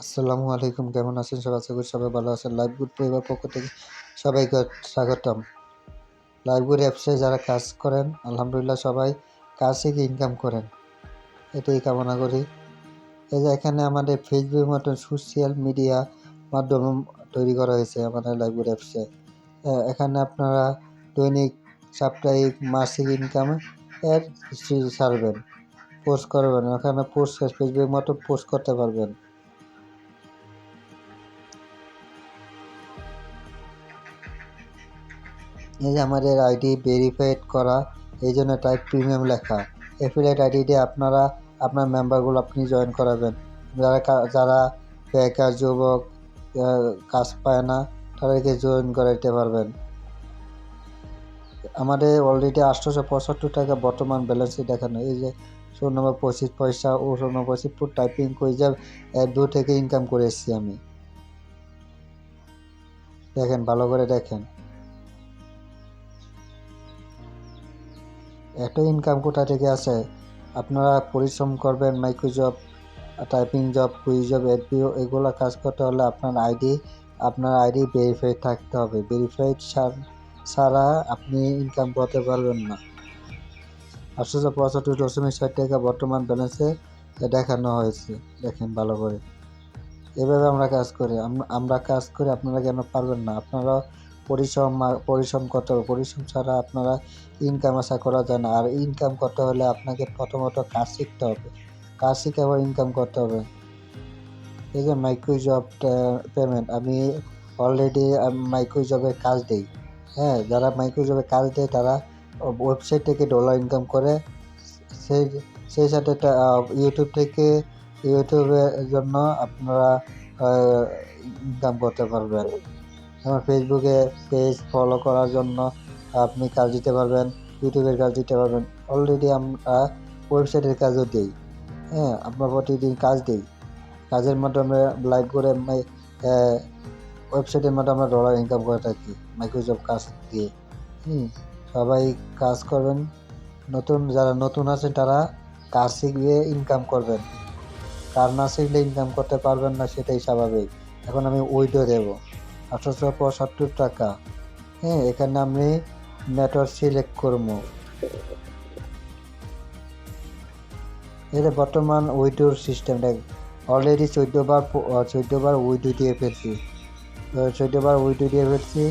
আসসালামু আলাইকুম, কেমন আছেন সবাই? আশা করি সবাই ভালো আছেন। লাইভ গুড পরিবার পক্ষ থেকে সবাইকে স্বাগতম। লাইভ গুড অ্যাপসে যারা কাজ করেন, আলহামদুলিল্লাহ সবাই কাজ শিখে ইনকাম করেন, এটাই কামনা করি। এই যে এখানে আমাদের ফেসবুকের মতন সোশ্যাল মিডিয়া মাধ্যম তৈরি করা হয়েছে আমাদের লাইভ গুড অ্যাপসে। এখানে আপনারা দৈনিক, সাপ্তাহিক, মাসিক ইনকাম এর ছাড়বেন, পোস্ট করবেন। এখানে পোস্ট ফেসবুকের মতো পোস্ট করতে পারবেন। এই যে আমাদের আইডি ভেরিফাইড করা, এই জন্য টাইপ প্রিমিয়াম লেখা। অ্যাফিলিয়েট আইডি দিয়ে আপনারা আপনার মেম্বারগুলো আপনি জয়েন করাবেন। যারা বেকার যুবক, কাজ পায় না, তাদেরকে জয়েন করাইতে পারবেন। আমাদের অলরেডি 875 টাকা বর্তমান ব্যালেন্সে দেখানো। এই যে 25 ও 25 টাইপিং করে যা 2 থেকে ইনকাম করে এসেছি আমি। দেখেন, ভালো করে দেখেন, এত ইনকাম কোথা থেকে আসে। আপনারা পরিশ্রম করবেন। Micro job, typing job, quiz job, এডপিও, এগুলো কাজ করতে হলে আপনার আইডি ভেরিফাইড থাকতে হবে। ভেরিফাইড ছাড়া আপনি ইনকাম করতে পারবেন না। 875.60 টাকা বর্তমান ব্যালেন্সে দেখানো হয়েছে। দেখেন ভালো করে। এভাবে আমরা কাজ করি। আপনারা কেন পারবেন না? আপনারা পরিশ্রম করতে হবে। পরিশ্রম ছাড়া আপনারা ইনকাম আশা করা যায় না। আর ইনকাম করতে হলে আপনাকে প্রথমত কাজ শিখতে হবে। কাজ শিখে আবার ইনকাম করতে হবে। এই যে মাইক্রো জব পেমেন্ট, আমি অলরেডি মাইক্রো জবে কাজ দিই। হ্যাঁ, যারা মাইক্রো জবে কাজ দেয় তারা ওয়েবসাইট থেকে ডলার ইনকাম করে। সেই সেই সাথে ইউটিউবের জন্য আপনারা ইনকাম করতে পারবেন। যেমন ফেসবুকে পেজ ফলো করার জন্য আপনি কাজ দিতে পারবেন, ইউটিউবের কাজ দিতে পারবেন। অলরেডি আমরা ওয়েবসাইটের কাজও দিই। হ্যাঁ, আমরা প্রতিদিন কাজ দিই। কাজের মাধ্যমে লাইভ করে ওয়েবসাইটের মাধ্যমে আমরা ডলার ইনকাম করে থাকি মাইক্রোজব কাজ দিয়ে। সবাই কাজ করবেন। যারা নতুন আছেন তারা কাজ শিখবে, ইনকাম করবেন। কাজ না শিখলে ইনকাম করতে পারবেন না, সেটাই স্বাভাবিক। এখন আমি উইডো দেব 875 টাকা। হ্যাঁ, এখানে আমি নেটওয়ার্ক সিলেক্ট করবো। এটা বর্তমান উইডোর সিস্টেমটা অলরেডি 14 বার উইডো দিয়ে ফেলছি। 14 বার উইডো দিয়ে ফেলছি।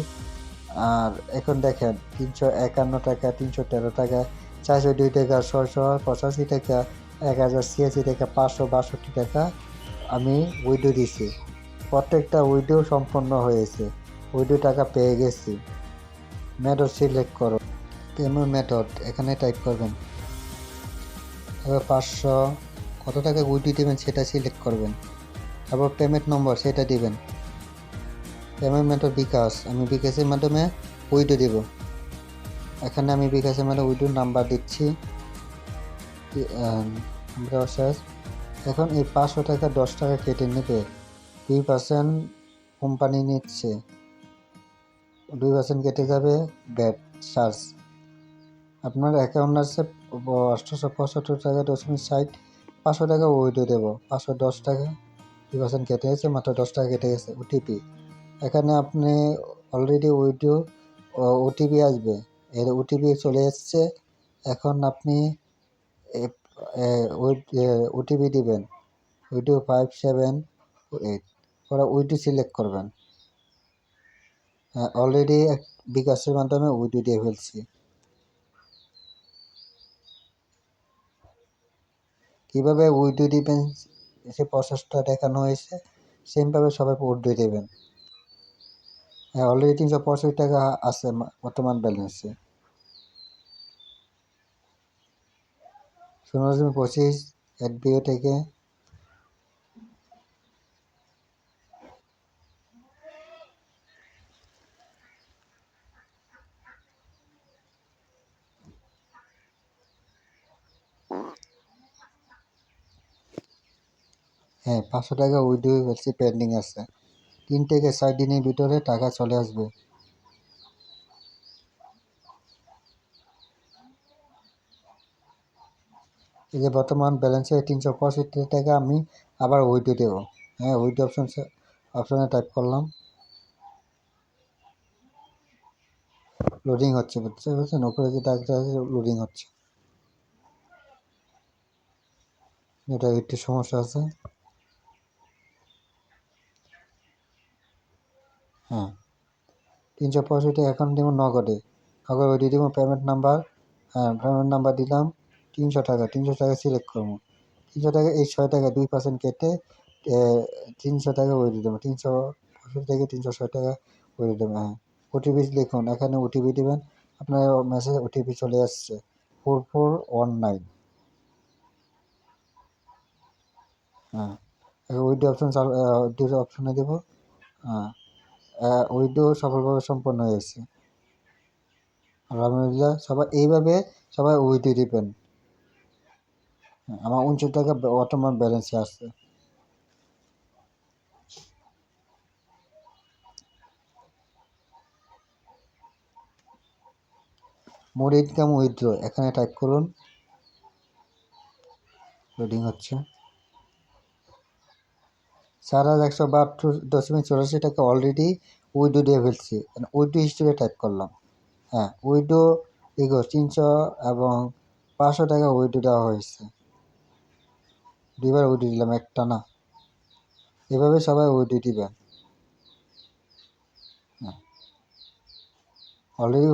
আর এখন দেখেন 351 টাকা, 313 টাকা, 402 টাকা, 685 টাকা, 1086 টাকা, 562 টাকা আমি উইডো দিছি। প্রত্যেকটা উইডো সম্পন্ন হয়েছে। উইডো টাকা পেয়ে গেছি। মেথড সিলেক্ট করো। পেমেন্ট মেথড এখানে টাইপ করবেন। এবার 500 কত টাকা উইডো দেবেন সেটা সিলেক্ট করবেন। তারপর পেমেন্ট নম্বর সেটা দিবেন। পেমেন্ট মেথড বিকাশ, আমি বিকাশের মাধ্যমে উইডো দেব। এখানে আমি বিকাশের মাধ্যমে উইডোর নাম্বার দিচ্ছি। এখন এই 500 টাকা 10 টাকা কেটে নেবে। 2% কোম্পানি নিচ্ছে, 2% কেটে যাবে ব্যাট চার্জ। আপনার অ্যাকাউন্ট আছে 875.60 টাকা। 500 টাকা উইডো দেব। 510 টাকা, 2% কেটে গেছে, মাত্র 10 টাকা কেটে গেছে। ওটিপি, এখানে আপনি অলরেডি ওটিপি আসবে। এর ওটিপি চলে এসছে। এখন আপনি ওটিপি দিবেন, উইডো 578, পরে উইডো সিলেক্ট করবেন। অলরেডি বিকাশের মাধ্যমে উইডো দিয়ে ফেলছি। কীভাবে উইডো দিবেন সে প্রসেসটা দেখানো হয়েছে, সেমভাবে সবাই উইডো দেবেন। অলরেডি 365 টাকা আছে বর্তমান ব্যালেন্সে। 15.25 এডবিও থেকে। হ্যাঁ, 500 টাকা উইডো হচ্ছে, পেন্ডিং আছে। 3 থেকে 4 দিনের ভিতরে টাকা চলে আসবে। এই যে বর্তমান ব্যালেন্সে 365 টাকা আমি আবার উইডো দেব। হ্যাঁ উইথ অপশানে টাইপ করলাম, লোডিং হচ্ছে, বুঝতে পারছেন? উপরে যে ডাকটা আছে লোডিং হচ্ছে, এটা একটু সমস্যা আছে। হ্যাঁ 365 এখন দিব নগদে, নগদ ওইটি দিব পেমেন্ট নাম্বার। হ্যাঁ পেমেন্ট নাম্বার দিলাম 300 টাকা, 300 টাকা সিলেক্ট করবো, 300 টাকা এই 6 টাকা 2% কেটে 300 টাকা ওইটি দেবো, 365 থেকে 306 টাকা ওইটি দেবো। হ্যাঁ ওটিপি লিখুন, এখানে ওটিপি দেবেন, আপনার মেসেজ ওটিপি চলে আসছে 4419। হ্যাঁ ওইটি অপশন ওইটি অপশনে দেবো। হ্যাঁ ওইটিও সফলভাবে সম্পন্ন হয়েছে, আলহামদুলিল্লাহ। সবাই এইভাবে সবাই ওইটি দিবেন। আমার 69 টাকা বর্তমান ব্যালেন্সে আছে। মোর ইনকাম উইথড্র এখানে টাইপ করুন, লোডিং হচ্ছে। 4172.84 টাকা অলরেডি উইডো দিয়ে ফেলছি, উইডো হিস্টোরি টাইপ করলাম। হ্যাঁ উইডো এগো 300 এবং 500 টাকা উইডো দেওয়া হয়েছে, দুইবার উইডো দিলাম, একটা না। এভাবে সবাই উইডো দিবেন। অলরেডি